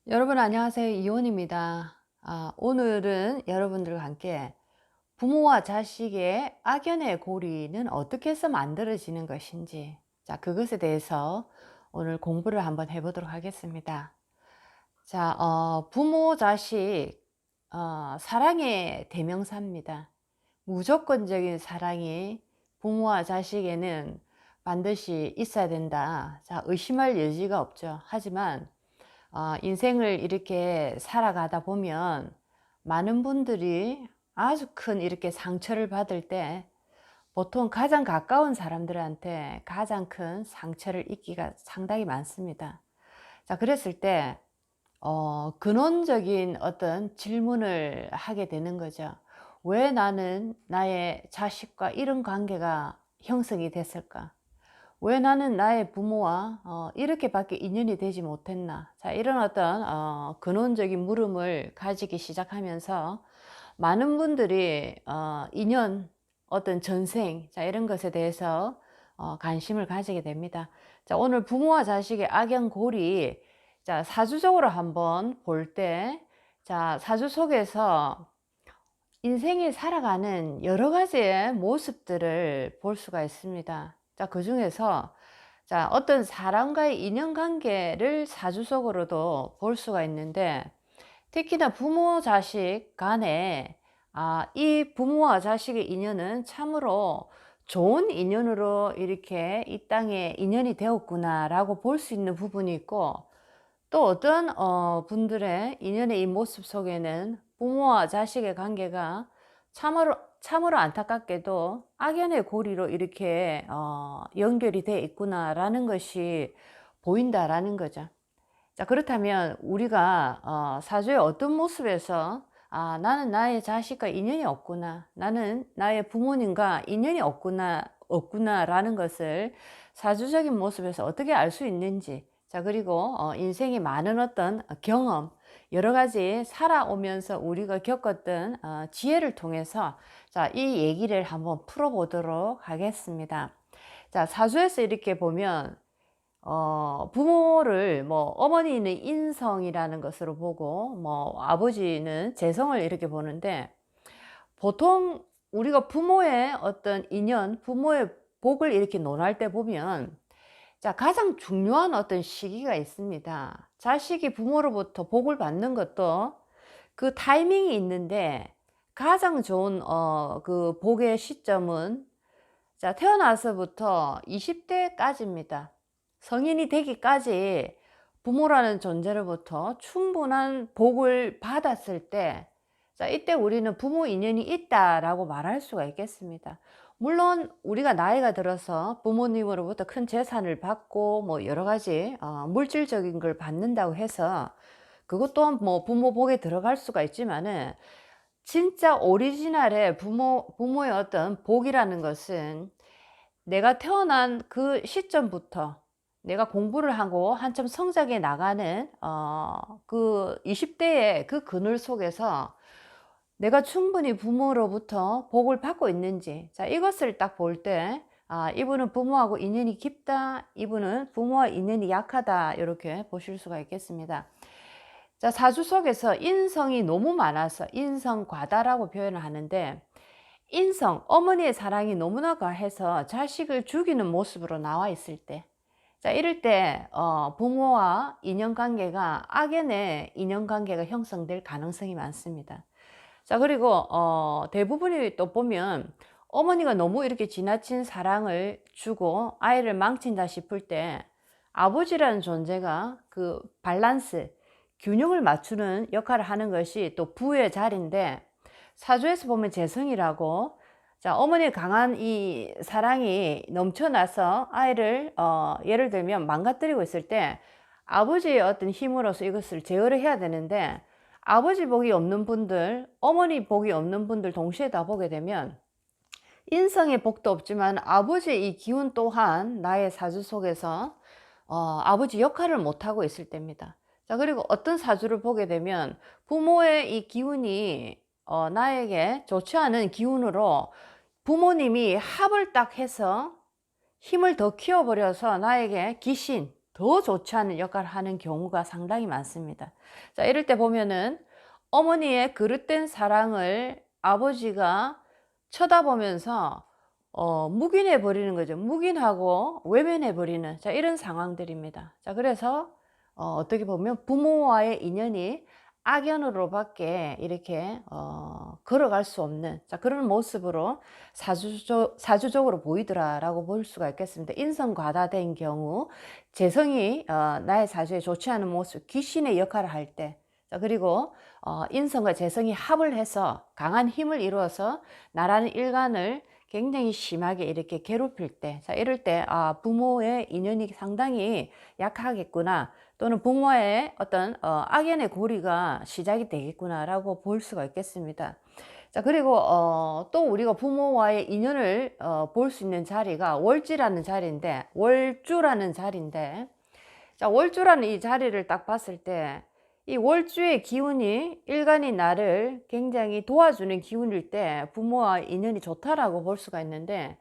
여러분 안녕하세요. 이혼입니다. 오늘은 여러분들과 함께 부모와 자식의 악연의 고리는 어떻게 해서 만들어지는 것인지, 그것에 대해서 오늘 공부를 한번 해보도록 하겠습니다. 부모, 자식, 사랑의 대명사입니다. 무조건적인 사랑이 부모와 자식에는 반드시 있어야 된다. 의심할 여지가 없죠. 하지만 인생을 이렇게 살아가다 보면 많은 분들이 아주 큰 이렇게 상처를 받을 때 보통 가장 가까운 사람들한테 가장 큰 상처를 입기가 상당히 많습니다. 그랬을 때 근원적인 어떤 질문을 하게 되는 거죠. 왜 나는 나의 자식과 이런 관계가 형성이 됐을까? 왜 나는 나의 부모와 이렇게밖에 인연이 되지 못했나? 이런 어떤 근원적인 물음을 가지기 시작하면서 많은 분들이 인연, 어떤 전생, 이런 것에 대해서 관심을 가지게 됩니다. 오늘 부모와 자식의 악연골이, 사주적으로 한번 볼 때, 사주 속에서 인생이 살아가는 여러 가지의 모습들을 볼 수가 있습니다. 그 중에서 어떤 사람과의 인연관계를 사주 속으로도 볼 수가 있는데, 특히나 부모 자식 간에 이 부모와 자식의 인연은 참으로 좋은 인연으로 이렇게 이 땅에 인연이 되었구나 라고 볼 수 있는 부분이 있고, 또 어떤 분들의 인연의 이 모습 속에는 부모와 자식의 관계가 참으로 안타깝게도 악연의 고리로 이렇게 연결이 돼 있구나라는 것이 보인다라는 거죠. 그렇다면 우리가 사주의 어떤 모습에서 나는 나의 자식과 인연이 없구나, 나는 나의 부모님과 인연이 없구나라는 것을 사주적인 모습에서 어떻게 알 수 있는지, 그리고 인생의 많은 어떤 경험, 여러 가지 살아오면서 우리가 겪었던 지혜를 통해서 이 얘기를 한번 풀어보도록 하겠습니다. 사주에서 이렇게 보면 부모를 어머니는 인성이라는 것으로 보고 아버지는 재성을 이렇게 보는데, 보통 우리가 부모의 어떤 인연, 부모의 복을 이렇게 논할 때 보면 가장 중요한 어떤 시기가 있습니다. 자식이 부모로부터 복을 받는 것도 그 타이밍이 있는데, 가장 좋은 그 복의 시점은 태어나서부터 20대까지입니다. 성인이 되기까지 부모라는 존재로부터 충분한 복을 받았을 때, 이때 우리는 부모 인연이 있다라고 말할 수가 있겠습니다. 물론 우리가 나이가 들어서 부모님으로부터 큰 재산을 받고 여러 가지 물질적인 걸 받는다고 해서 그것 또한 부모 복에 들어갈 수가 있지만은, 진짜 오리지널의 부모의 어떤 복이라는 것은 내가 태어난 그 시점부터 내가 공부를 하고 한참 성장해 나가는 그 20대의 그 그늘 속에서 내가 충분히 부모로부터 복을 받고 있는지, 이것을 딱 볼 때 이분은 부모하고 인연이 깊다, 이분은 부모와 인연이 약하다, 이렇게 보실 수가 있겠습니다. 사주 속에서 인성이 너무 많아서 인성과다라고 표현을 하는데, 인성, 어머니의 사랑이 너무나 과해서 자식을 죽이는 모습으로 나와 있을 때, 이럴 때 부모와 인연관계가 악연의 인연관계가 형성될 가능성이 많습니다. 그리고 대부분이 또 보면 어머니가 너무 이렇게 지나친 사랑을 주고 아이를 망친다 싶을 때, 아버지라는 존재가 그 밸런스, 균형을 맞추는 역할을 하는 것이 또 부의 자리인데, 사주에서 보면 재성이라고, 어머니의 강한 이 사랑이 넘쳐나서 아이를 예를 들면 망가뜨리고 있을 때 아버지의 어떤 힘으로서 이것을 제어를 해야 되는데, 아버지 복이 없는 분들, 어머니 복이 없는 분들 동시에 다 보게 되면 인성의 복도 없지만 아버지의 이 기운 또한 나의 사주 속에서 아버지 역할을 못하고 있을 때입니다. 그리고 어떤 사주를 보게 되면 부모의 이 기운이 나에게 좋지 않은 기운으로 부모님이 합을 딱 해서 힘을 더 키워버려서 나에게 귀신, 더 좋지 않은 역할을 하는 경우가 상당히 많습니다. 자, 이럴 때 보면은 어머니의 그릇된 사랑을 아버지가 쳐다보면서 묵인해 버리는 거죠. 묵인하고 외면해 버리는, 자, 이런 상황들입니다. 자, 그래서 어떻게 보면 부모와의 인연이 악연으로밖에 이렇게 걸어갈 수 없는, 자, 그런 모습으로 사주적으로 보이더라라고 볼 수가 있겠습니다. 인성 과다된 경우, 재성이 나의 사주에 좋지 않은 모습, 귀신의 역할을 할 때, 자, 그리고 인성과 재성이 합을 해서 강한 힘을 이루어서 나라는 일간을 굉장히 심하게 이렇게 괴롭힐 때, 자, 이럴 때 부모의 인연이 상당히 약하겠구나, 또는 부모의 어떤 악연의 고리가 시작이 되겠구나 라고 볼 수가 있겠습니다. 자, 그리고 또 우리가 부모와의 인연을 볼 수 있는 자리가 월지라는 자리인데, 월주라는 자리인데, 자, 월주라는 이 자리를 딱 봤을 때, 이 월주의 기운이 일간이 나를 굉장히 도와주는 기운일 때 부모와 인연이 좋다라고 볼 수가 있는데,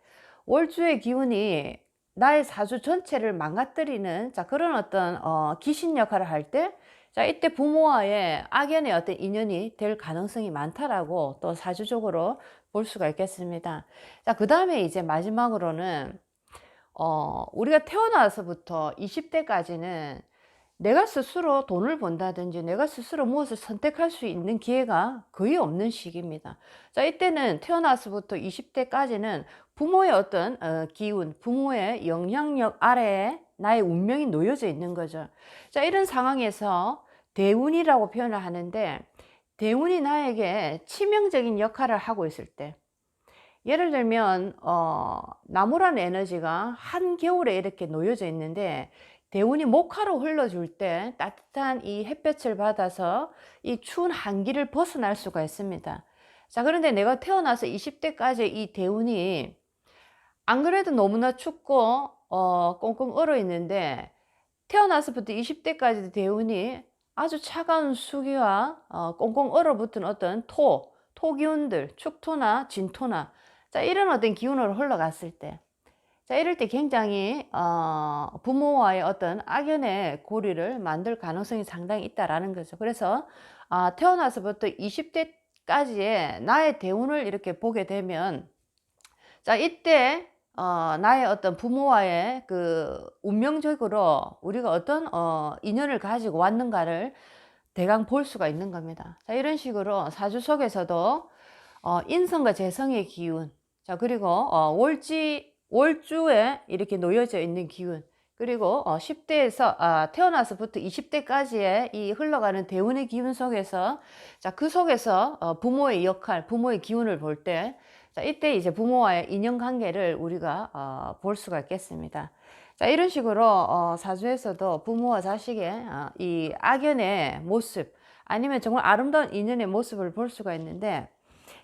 월주의 기운이 나의 사주 전체를 망가뜨리는, 자, 그런 어떤 귀신 역할을 할 때, 자, 이때 부모와의 악연의 어떤 인연이 될 가능성이 많다라고 또 사주적으로 볼 수가 있겠습니다. 자, 그 다음에 이제 마지막으로는 우리가 태어나서부터 20대까지는 내가 스스로 돈을 번다든지 내가 스스로 무엇을 선택할 수 있는 기회가 거의 없는 시기입니다. 자, 이때는 태어나서부터 20대까지는 부모의 어떤 기운, 부모의 영향력 아래에 나의 운명이 놓여져 있는 거죠. 자, 이런 상황에서 대운이라고 표현을 하는데, 대운이 나에게 치명적인 역할을 하고 있을 때, 예를 들면 나무라는 에너지가 한겨울에 이렇게 놓여져 있는데, 대운이 목화로 흘러줄 때 따뜻한 이 햇볕을 받아서 이 추운 한기를 벗어날 수가 있습니다. 자, 그런데 내가 태어나서 20대까지 이 대운이 안 그래도 너무나 춥고 꽁꽁 얼어 있는데, 태어나서부터 20대까지 대운이 아주 차가운 수기와 꽁꽁 얼어붙은 어떤 토 기운들, 축토나 진토나, 자, 이런 어떤 기운으로 흘러갔을 때, 자, 이럴 때 굉장히 부모와의 어떤 악연의 고리를 만들 가능성이 상당히 있다라는 거죠. 그래서 태어나서부터 20대까지의 나의 대운을 이렇게 보게 되면, 자, 이때 나의 어떤 부모와의 그 운명적으로 우리가 어떤 인연을 가지고 왔는가를 대강 볼 수가 있는 겁니다. 자, 이런 식으로 사주 속에서도 인성과 재성의 기운, 자, 그리고 월주에 이렇게 놓여져 있는 기운, 그리고 10대에서 태어나서부터 20대까지의 이 흘러가는 대운의 기운 속에서, 자, 그 속에서 부모의 역할, 부모의 기운을 볼 때, 자, 이때 이제 부모와의 인연관계를 우리가 볼 수가 있겠습니다. 자, 이런 식으로 사주에서도 부모와 자식의 이 악연의 모습, 아니면 정말 아름다운 인연의 모습을 볼 수가 있는데,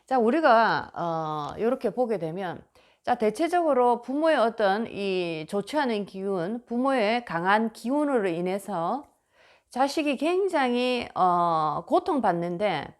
자, 우리가 이렇게 보게 되면, 자, 대체적으로 부모의 어떤 이 좋지 않은 기운, 부모의 강한 기운으로 인해서 자식이 굉장히 고통받는데,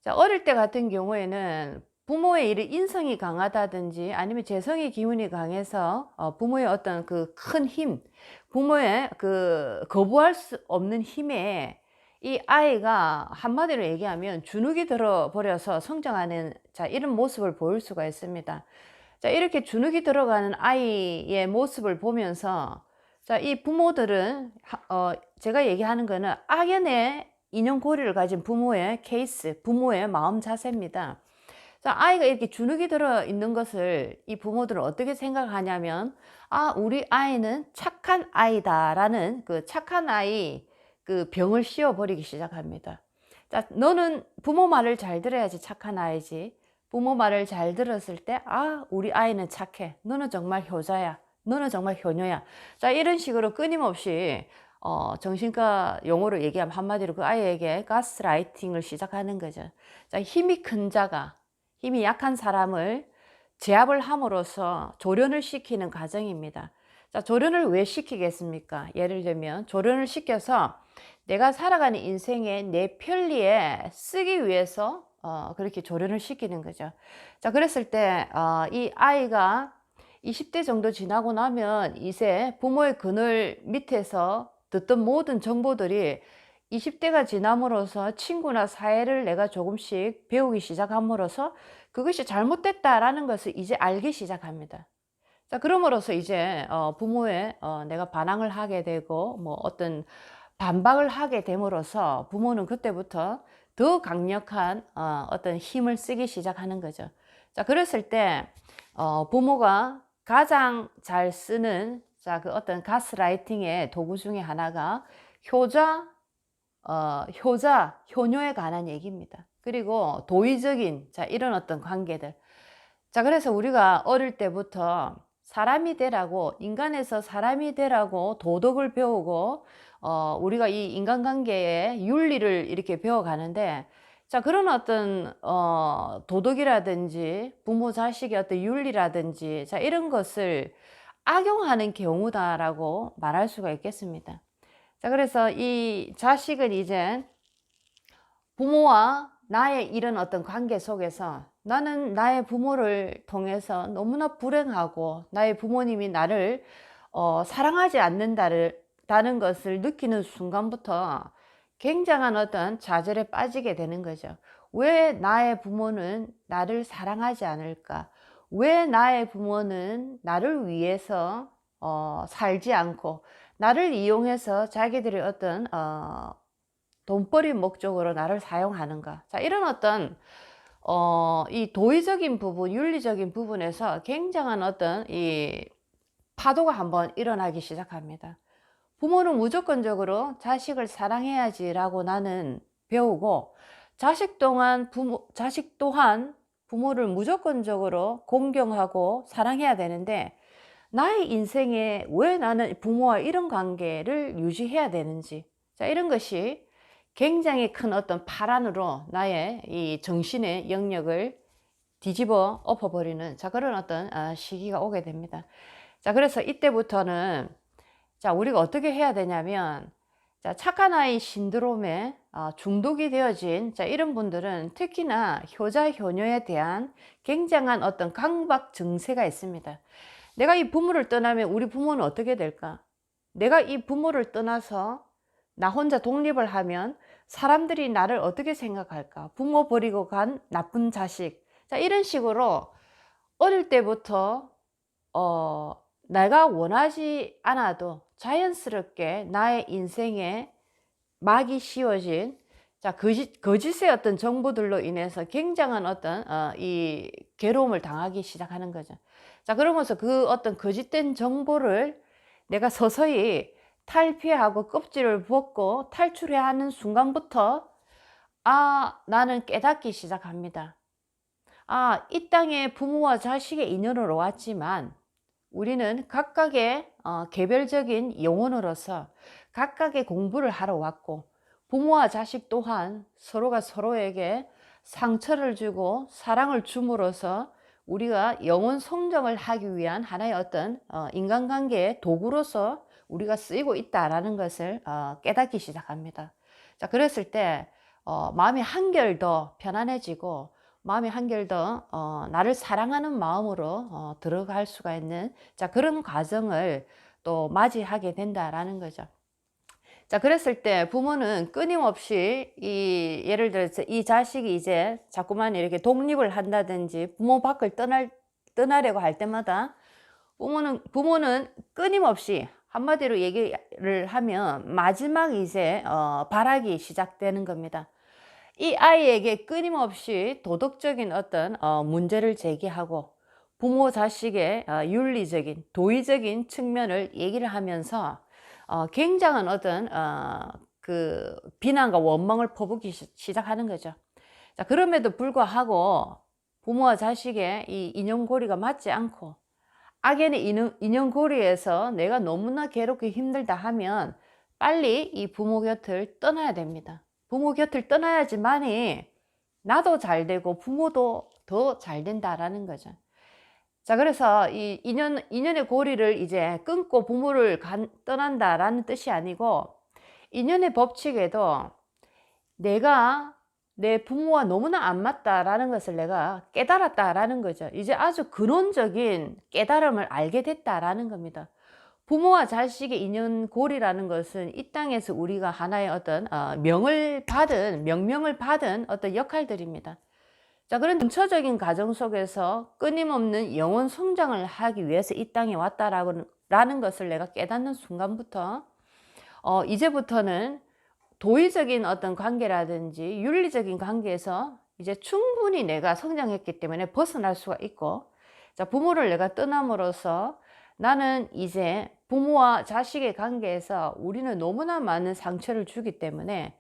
자, 어릴 때 같은 경우에는 부모의 이런 인성이 강하다든지 아니면 재성의 기운이 강해서 부모의 어떤 그 큰 힘, 부모의 그 거부할 수 없는 힘에 이 아이가 한마디로 얘기하면 주눅이 들어 버려서 성장하는, 자, 이런 모습을 보일 수가 있습니다. 자, 이렇게 주눅이 들어가는 아이의 모습을 보면서, 자, 이 부모들은 제가 얘기하는 거는 악연의 인연고리를 가진 부모의 케이스, 부모의 마음 자세입니다. 자, 아이가 이렇게 주눅이 들어 있는 것을 이 부모들은 어떻게 생각하냐면, 우리 아이는 착한 아이다라는 그 착한 아이 그 병을 씌워버리기 시작합니다. 자, 너는 부모 말을 잘 들어야지 착한 아이지. 부모 말을 잘 들었을 때, 우리 아이는 착해. 너는 정말 효자야. 너는 정말 효녀야. 자, 이런 식으로 끊임없이 정신과 용어로 얘기하면 한마디로 그 아이에게 가스라이팅을 시작하는 거죠. 자, 힘이 큰 자가 힘이 약한 사람을 제압을 함으로써 조련을 시키는 과정입니다. 자, 조련을 왜 시키겠습니까? 예를 들면 조련을 시켜서 내가 살아가는 인생의 내 편리에 쓰기 위해서 그렇게 조련을 시키는 거죠. 자, 그랬을 때 이 아이가 20대 정도 지나고 나면 이제 부모의 그늘 밑에서 듣던 모든 정보들이 20대가 지남으로써 친구나 사회를 내가 조금씩 배우기 시작함으로써 그것이 잘못됐다라는 것을 이제 알기 시작합니다. 자, 그럼으로써 이제 부모의 내가 반항을 하게 되고 뭐 어떤 반박을 하게 됨으로써 부모는 그때부터 더 강력한 어떤 힘을 쓰기 시작하는 거죠. 자, 그랬을 때 부모가 가장 잘 쓰는 자, 그 어떤 가스라이팅의 도구 중에 하나가 효자, 효녀에 관한 얘기입니다. 그리고 도의적인 자, 이런 어떤 관계들. 자, 그래서 우리가 어릴 때부터 사람이 되라고, 인간에서 사람이 되라고 도덕을 배우고 우리가 이 인간관계의 윤리를 이렇게 배워가는데, 자, 그런 어떤 도덕이라든지 부모 자식의 어떤 윤리라든지 자, 이런 것을 악용하는 경우다라고 말할 수가 있겠습니다. 자, 그래서 이 자식은 이제 부모와 나의 이런 어떤 관계 속에서 나는 나의 부모를 통해서 너무나 불행하고 나의 부모님이 나를 사랑하지 않는다는 것을 느끼는 순간부터 굉장한 어떤 좌절에 빠지게 되는 거죠. 왜 나의 부모는 나를 사랑하지 않을까? 왜 나의 부모는 나를 위해서 살지 않고 나를 이용해서 자기들의 어떤 돈벌이 목적으로 나를 사용하는가? 자, 이런 어떤 이 도의적인 부분, 윤리적인 부분에서 굉장한 어떤 이 파도가 한번 일어나기 시작합니다. 부모는 무조건적으로 자식을 사랑해야지라고 나는 배우고, 자식 또한 부모를 무조건적으로 공경하고 사랑해야 되는데, 나의 인생에 왜 나는 부모와 이런 관계를 유지해야 되는지, 자, 이런 것이 굉장히 큰 어떤 파란으로 나의 이 정신의 영역을 뒤집어 엎어버리는 자, 그런 어떤 시기가 오게 됩니다. 자, 그래서 이때부터는 자, 우리가 어떻게 해야 되냐면, 자, 착한 아이 신드롬에 중독이 되어진 자, 이런 분들은 특히나 효자 효녀에 대한 굉장한 어떤 강박 증세가 있습니다. 내가 이 부모를 떠나면 우리 부모는 어떻게 될까? 내가 이 부모를 떠나서 나 혼자 독립을 하면 사람들이 나를 어떻게 생각할까? 부모 버리고 간 나쁜 자식. 자, 이런 식으로 어릴 때부터 내가 원하지 않아도 자연스럽게 나의 인생에 막이 씌워진 자, 거짓의 어떤 정보들로 인해서 굉장한 어떤 이 괴로움을 당하기 시작하는 거죠. 자, 그러면서 그 어떤 거짓된 정보를 내가 서서히 탈피하고 껍질을 벗고 탈출해야 하는 순간부터 나는 깨닫기 시작합니다. 이 땅에 부모와 자식의 인연으로 왔지만 우리는 각각의 개별적인 영혼으로서 각각의 공부를 하러 왔고, 부모와 자식 또한 서로가 서로에게 상처를 주고 사랑을 줌으로써 우리가 영혼 성장을 하기 위한 하나의 어떤 인간관계의 도구로서 우리가 쓰이고 있다라는 것을 깨닫기 시작합니다. 자, 그랬을 때 마음이 한결 더 편안해지고, 마음이 한결 더 나를 사랑하는 마음으로 들어갈 수가 있는 자, 그런 과정을 또 맞이하게 된다라는 거죠. 자, 그랬을 때 부모는 끊임없이 예를 들어서 이 자식이 이제 자꾸만 이렇게 독립을 한다든지 부모 밖을 떠나려고 할 때마다 부모는 끊임없이, 한마디로 얘기를 하면 마지막 이제 발악이 시작되는 겁니다. 이 아이에게 끊임없이 도덕적인 어떤 문제를 제기하고 부모 자식의 윤리적인 도의적인 측면을 얘기를 하면서 굉장한 어떤 그 비난과 원망을 퍼붓기 시작하는 거죠. 자, 그럼에도 불구하고 부모와 자식의 이 인연고리가 맞지 않고 악연의 인연고리에서 내가 너무나 괴롭고 힘들다 하면 빨리 이 부모 곁을 떠나야 됩니다. 부모 곁을 떠나야지만이 나도 잘 되고 부모도 더 잘 된다라는 거죠. 자, 그래서 이 인연의 고리를 이제 끊고 부모를 떠난다라는 뜻이 아니고, 인연의 법칙에도 내가 내 부모와 너무나 안 맞다라는 것을 내가 깨달았다라는 거죠. 이제 아주 근원적인 깨달음을 알게 됐다라는 겁니다. 부모와 자식의 인연고리라는 것은 이 땅에서 우리가 하나의 어떤 명명을 받은 어떤 역할들입니다. 자, 그런 전처적인 가정 속에서 끊임없는 영혼 성장을 하기 위해서 이 땅에 왔다라는 것을 내가 깨닫는 순간부터 이제부터는 도의적인 어떤 관계라든지 윤리적인 관계에서 이제 충분히 내가 성장했기 때문에 벗어날 수가 있고, 자, 부모를 내가 떠남으로써 나는 이제 부모와 자식의 관계에서 우리는 너무나 많은 상처를 주기 때문에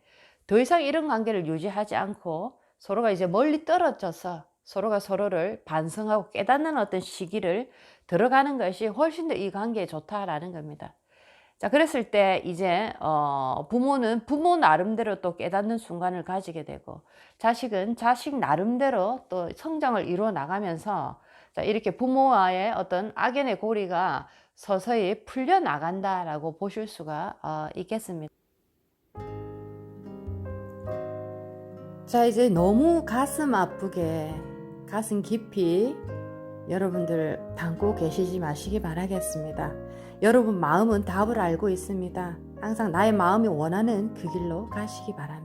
더 이상 이런 관계를 유지하지 않고 서로가 이제 멀리 떨어져서 서로가 서로를 반성하고 깨닫는 어떤 시기를 들어가는 것이 훨씬 더 이 관계에 좋다라는 겁니다. 자, 그랬을 때 이제 부모는 부모 나름대로 또 깨닫는 순간을 가지게 되고, 자식은 자식 나름대로 또 성장을 이루어 나가면서, 자, 이렇게 부모와의 어떤 악연의 고리가 서서히 풀려 나간다라고 보실 수가 있겠습니다. 자, 이제 너무 가슴 아프게 가슴 깊이 여러분들 담고 계시지 마시기 바라겠습니다. 여러분 마음은 답을 알고 있습니다. 항상 나의 마음이 원하는 그 길로 가시기 바랍니다.